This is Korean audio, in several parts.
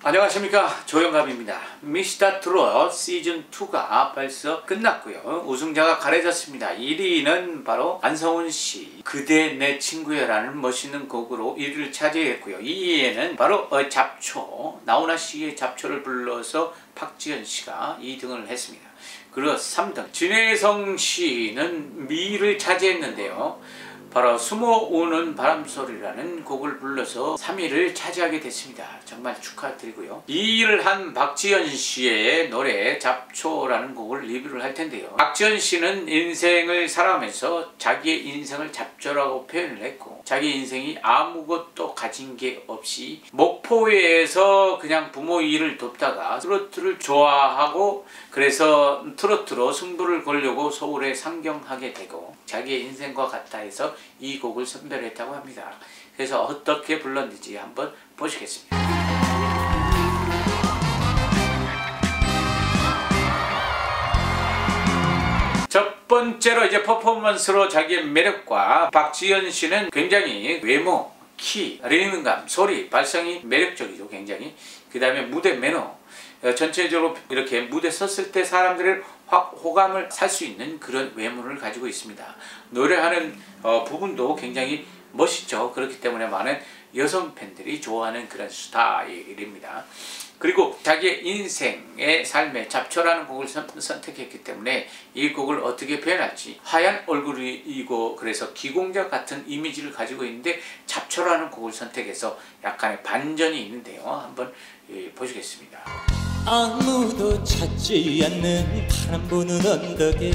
안녕하십니까, 조영갑입니다. 미스터 트롯 시즌2가 벌써 끝났고요. 우승자가 가려졌습니다. 1위는 바로 안성훈씨 그대 내 친구야 라는 멋있는 곡으로 1위를 차지했고요. 2위에는 바로 잡초, 나훈아씨의 잡초를 불러서 박지현씨가 2등을 했습니다. 그리고 3등 진혜성씨는 미를 차지했는데요. 바로 숨어오는 바람소리라는 곡을 불러서 3위를 차지하게 됐습니다. 정말 축하드리고요. 2위를 한 박지현씨의 노래 잡초라는 곡을 리뷰를 할 텐데요. 박지현씨는 인생을 살아가면서 자기의 인생을 잡초라고 표현을 했고, 자기 인생이 아무것도 가진 게 없이 목포에서 그냥 부모 일을 돕다가 트로트를 좋아하고, 그래서 트로트로 승부를 걸려고 서울에 상경하게 되고 자기의 인생과 같아 해서 이 곡을 선별했다고 합니다. 그래서 어떻게 불렀는지 한번 보시겠습니다. 첫 번째로 이제 퍼포먼스로 자기의 매력과, 박지현 씨는 굉장히 외모, 키, 리듬감, 소리, 발성이 매력적이죠. 굉장히. 그 다음에 무대 매너, 전체적으로 이렇게 무대 섰을 때 사람들의 확 호감을 살 수 있는 그런 외모를 가지고 있습니다. 노래하는 부분도 굉장히 멋있죠. 그렇기 때문에 많은 여성 팬들이 좋아하는 그런 스타일입니다. 그리고 자기의 인생의 삶의 잡초라는 곡을 선택했기 때문에 이 곡을 어떻게 표현할지, 하얀 얼굴이고 그래서 기공자 같은 이미지를 가지고 있는데 잡초라는 곡을 선택해서 약간의 반전이 있는데요. 한번 보시겠습니다. 아무도 찾지 않는 바람 부는 언덕에.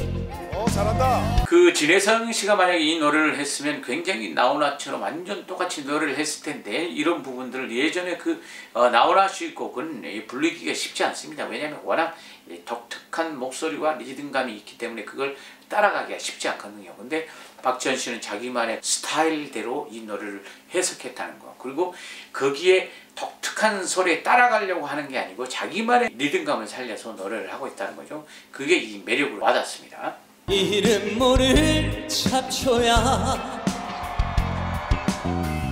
잘한다. 그 진혜성 씨가 만약에 이 노래를 했으면 굉장히 나훈아처럼 완전 똑같이 노래를 했을 텐데, 이런 부분들을 예전에 그 나훈아 씨 곡은 불리기가 쉽지 않습니다. 왜냐하면 워낙 독특한 목소리와 리듬감이 있기 때문에 그걸 따라가기가 쉽지 않거든요. 근데 박지현 씨는 자기만의 스타일대로 이 노래를 해석했다는 거, 그리고 거기에 독특한 소리에 따라가려고 하는 게 아니고 자기만의 리듬감을 살려서 노래를 하고 있다는 거죠. 그게 이 매력으로 와닿습니다. 이름 모를 잡초야.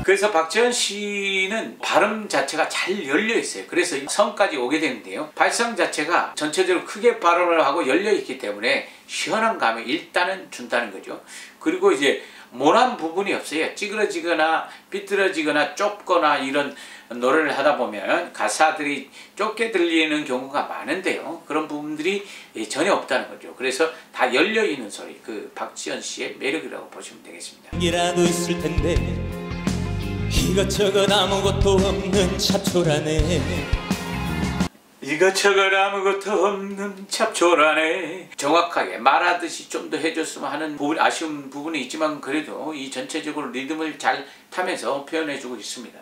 그래서 박지현 씨는 발음 자체가 잘 열려 있어요. 그래서 성까지 오게 되는데요. 발성 자체가 전체적으로 크게 발음을 하고 열려 있기 때문에 시원한 감을 일단은 준다는 거죠. 그리고 이제 모난 부분이 없어요. 찌그러지거나 삐뚤어지거나 좁거나 이런 노래를 하다 보면 가사들이 좁게 들리는 경우가 많은데요. 그런 부분들이 전혀 없다는 거죠. 그래서 다 열려있는 소리, 그 박지현 씨의 매력이라고 보시면 되겠습니다. 이라도 있을 텐데 이것저것 아무것도 없는 잡초라네. 이것저것 아무것도 없는 잡초라네. 정확하게 말하듯이 좀 더 해줬으면 하는 부분, 아쉬운 부분이 있지만 그래도 이 전체적으로 리듬을 잘 타면서 표현해주고 있습니다.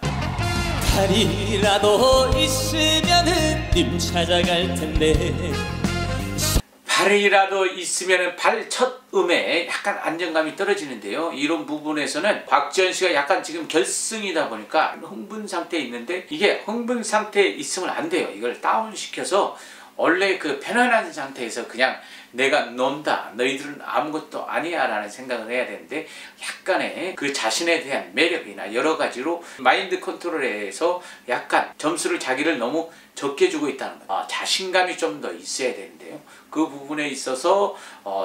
팔이라도 있으면은 님 찾아갈 텐데. 팔이라도 있으면 발 첫 음에 약간 안정감이 떨어지는데요. 이런 부분에서는 박지현 씨가 약간 지금 결승이다 보니까 흥분 상태에 있는데, 이게 흥분 상태에 있으면 안 돼요. 이걸 다운시켜서 원래 그 편안한 상태에서 그냥 내가 논다, 너희들은 아무것도 아니야 라는 생각을 해야 되는데, 약간의 그 자신에 대한 매력이나 여러 가지로 마인드 컨트롤에서 약간 점수를 자기를 너무 적게 주고 있다는 거, 자신감이 좀 더 있어야 되는데요. 그 부분에 있어서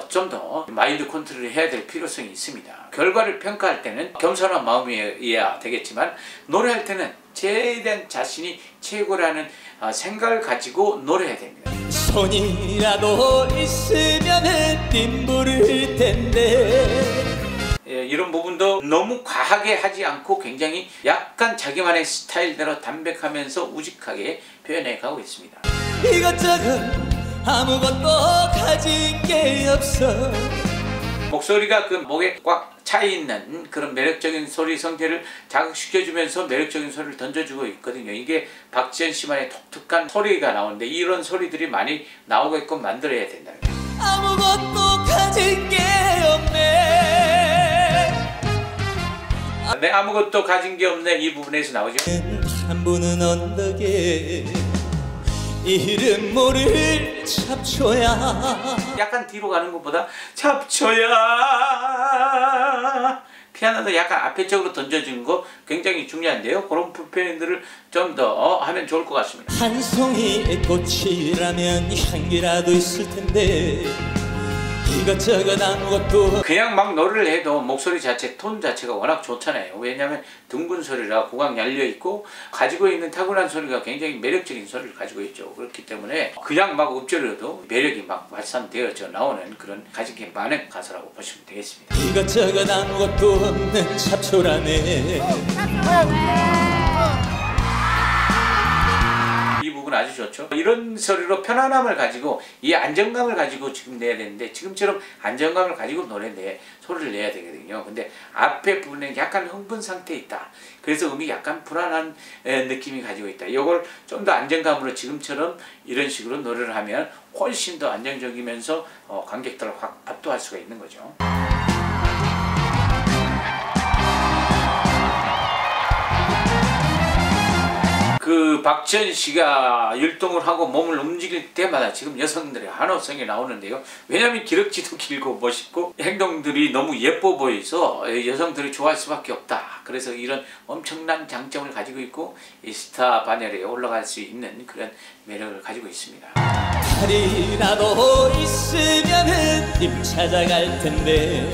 좀 더 마인드 컨트롤을 해야 될 필요성이 있습니다. 결과를 평가할 때는 겸손한 마음이어야 되겠지만, 노래할 때는 최대한 자신이 최고라는 생각을 가지고 노래해야 됩니다. 손이라도 있으면은 님 부를 텐데. 이런 부분도 너무 과하게 하지 않고 굉장히 약간 자기만의 스타일대로 담백하면서 우직하게 표현해 가고 있습니다. 이것저것 아무것도 가진 게 없어. 목소리가 그 목에 꽉 차있는 그런 매력적인 소리 성질을 자극시켜주면서 매력적인 소리를 던져주고 있거든요. 이게 박지현 씨만의 독특한 소리가 나오는데, 이런 소리들이 많이 나오게끔 만들어야 된다는 거예요. 아무것도 가진 게 없네. 네, 아무것도 가진 게 없네, 이 부분에서 나오죠. 한 분은 언덕에 이름 모를 잡초야. 약간 뒤로 가는 것보다 잡초야 피아노도 약간 앞에 쪽으로 던져주는 거 굉장히 중요한데요. 그런 표현들을 좀 더 하면 좋을 것 같습니다. 한 송이의 꽃이라면 향기라도 있을 텐데 이것저것 아무것도 그냥 막 노래를 해도 목소리 자체, 톤 자체가 워낙 좋잖아요. 왜냐하면 둥근 소리라 고강 열려있고 가지고 있는 타고난 소리가 굉장히 매력적인 소리를 가지고 있죠. 그렇기 때문에 그냥 막 읊조려도 매력이 막 발산되어져 나오는 그런 가지기 많은 가수라고 보시면 되겠습니다. 이것저것 아무것도 없는 잡초라네. 이 부분 아주 좋죠. 이런 소리로 편안함을 가지고 이 안정감을 가지고 지금 내야 되는데 지금처럼 안정감을 가지고 소리를 내야 되거든요. 근데 앞에 부분에 약간 흥분 상태에 있다. 그래서 음이 약간 불안한 느낌이 가지고 있다. 이걸 좀 더 안정감으로 지금처럼 이런 식으로 노래를 하면 훨씬 더 안정적이면서 관객들을 확 압도할 수가 있는 거죠. 그 박지현 씨가 율동을 하고 몸을 움직일 때마다 지금 여성들의 환호성이 나오는데요. 왜냐하면 기럭지도 길고 멋있고 행동들이 너무 예뻐 보여서 여성들이 좋아할 수밖에 없다. 그래서 이런 엄청난 장점을 가지고 있고 이 스타 반열에 올라갈 수 있는 그런 매력을 가지고 있습니다. 팔이라도 있으면은 님 찾아갈 텐데.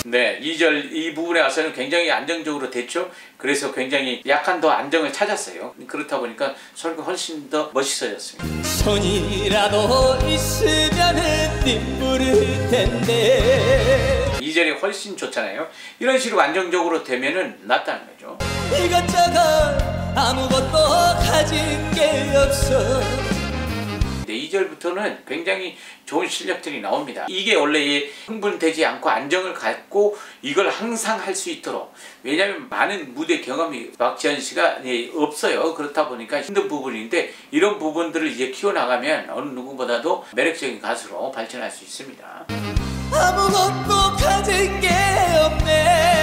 네, 2절 이 부분에 와서는 굉장히 안정적으로 됐죠. 그래서 굉장히 약간 더 안정을 찾았어요. 그렇다 보니까 소리가 훨씬 더 멋있어졌습니다. 손이라도 있으면은 님 부를 텐데. 2절이 훨씬 좋잖아요. 이런 식으로 안정적으로 되면은 낫다는 거죠. 이것저것 아무것도 가진 게 없어. 2절부터는 굉장히 좋은 실력들이 나옵니다. 이게 원래 흥분되지 않고 안정을 갖고 이걸 항상 할 수 있도록, 왜냐하면 많은 무대 경험이 박지현 씨가 없어요. 그렇다 보니까 힘든 부분인데 이런 부분들을 이제 키워나가면 어느 누구보다도 매력적인 가수로 발전할 수 있습니다. 아무것도 가진 게 없네.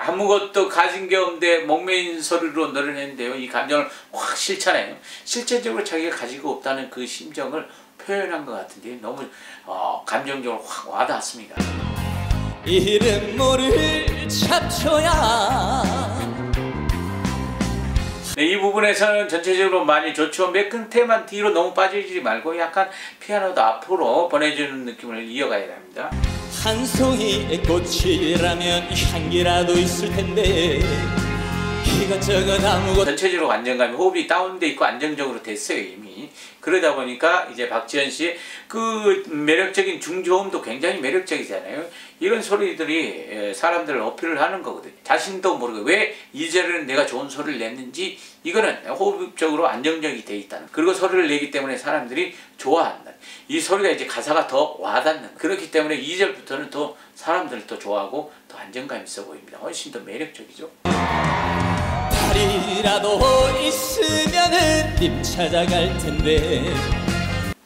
아무것도 가진 게 없는데 목매인 소리로 노래를 했는데요. 이 감정을 확 실잖아요. 실제적으로 자기가 가지고 없다는 그 심정을 표현한 것 같은데 너무 감정적으로 확 와닿았습니다. 이름 모를 잡초야. 네, 이 부분에서는 전체적으로 많이 좋죠. 몇 끝에만 뒤로 너무 빠지지 말고 약간 피아노도 앞으로 보내주는 느낌을 이어가야 합니다. 한 송이의 꽃이라면 향기라도 있을 텐데 이것저것 아무것도. 전체적으로 안정감이, 호흡이 다운돼 있고 안정적으로 됐어요 이미. 그러다 보니까 이제 박지현 씨의 그 매력적인 중저음도 굉장히 매력적이잖아요. 이런 소리들이 사람들을 어필을 하는 거거든요. 자신도 모르게 왜 이제는 내가 좋은 소리를 냈는지, 이거는 호흡적으로 안정적이 돼 있다는, 그리고 소리를 내기 때문에 사람들이 좋아한다. 이 소리가 이제 가사가 더 와닿는, 그렇기 때문에 2절부터는 더 사람들을 더 좋아하고 더 안정감 있어 보입니다. 훨씬 더 매력적이죠. 팔이라도 있으면은 님 찾아갈 텐데.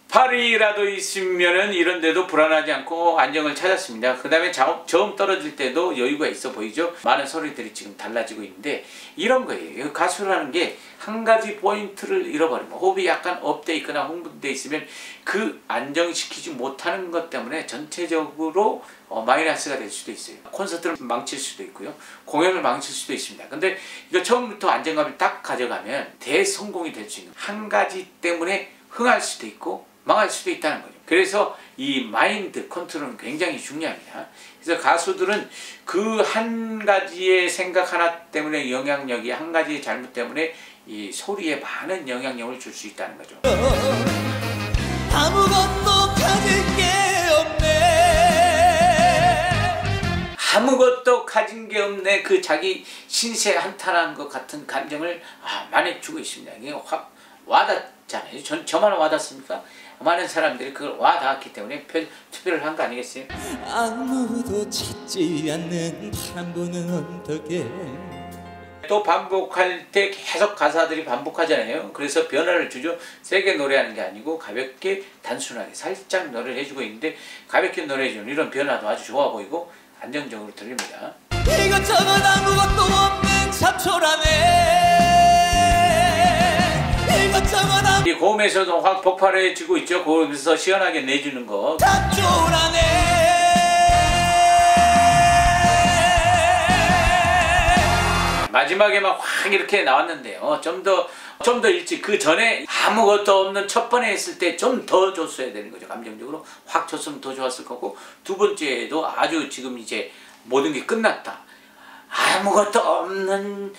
팔이라도 있으면은 이런데도 불안하지 않고 안정을 찾았습니다. 그 다음에 저음 떨어질 때도 여유가 있어 보이죠. 많은 소리들이 지금 달라지고 있는데 이런 거예요. 가수라는 게 한 가지 포인트를 잃어버리면, 호흡이 약간 업돼 있거나 흥분돼 있으면 그 안정시키지 못하는 것 때문에 전체적으로 마이너스가 될 수도 있어요. 콘서트를 망칠 수도 있고요. 공연을 망칠 수도 있습니다. 근데 이거 처음부터 안정감을 딱 가져가면 대성공이 될 수 있는, 한 가지 때문에 흥할 수도 있고 망할 수도 있다는 거죠. 그래서 이 마인드 컨트롤은 굉장히 중요합니다. 그래서 가수들은 그 한 가지의 생각 하나 때문에 영향력이, 한 가지의 잘못 때문에 이 소리에 많은 영향력을 줄 수 있다는 거죠. 아무것도 가진 게 없네. 아무것도 가진 게 없네. 그 자기 신세 한탄한 것 같은 감정을 많이 주고 있습니다. 이게 확 와닿잖아요. 저만 와닿습니까? 많은 사람들이 그걸 와닿았기 때문에 투표를 한 거 아니겠어요? 아무도 찾지 않는 파란 부는 언덕에. 또 반복할 때 계속 가사들이 반복하잖아요. 그래서 변화를 주죠. 세게 노래하는 게 아니고 가볍게 단순하게 살짝 노래를 해주고 있는데, 가볍게 노래해주는 이런 변화도 아주 좋아 보이고 안정적으로 들립니다. 이것저것 아무것도 없는 잡초라네. 이것저것 이 고음에서도 확 폭발해지고 있죠. 고음에서 시원하게 내주는 거. 잡초라네. 마지막에만 확 이렇게 나왔는데요. 좀 더 일찍 그 전에 아무것도 없는 첫 번에 했을 때 좀 더 줬어야 되는 거죠. 감정적으로 확 줬으면 더 좋았을 거고, 두 번째도 아주 지금 이제 모든 게 끝났다. 아무것도 없는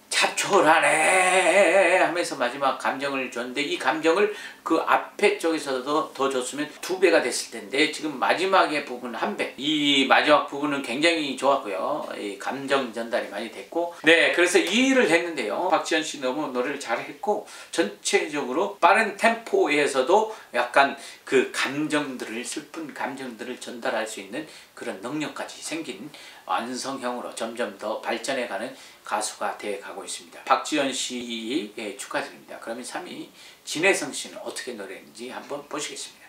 잡초라네 하면서 마지막 감정을 줬는데, 이 감정을 그 앞에 쪽에서도 더 줬으면 2배가 됐을 텐데 지금 마지막의 부분은 1배. 이 마지막 부분은 굉장히 좋았고요. 이 감정 전달이 많이 됐고, 네, 그래서 2위를 했는데요. 박지현 씨 너무 노래를 잘했고, 전체적으로 빠른 템포에서도 약간 그 감정들을, 슬픈 감정들을 전달할 수 있는 그런 능력까지 생긴 완성형으로 점점 더 발전해가는 가수가 되어가고 있습니다. 박지현 씨 축하드립니다. 그러면 3위 진혜성 씨는 어떻게 노래했는지 한번 보시겠습니다.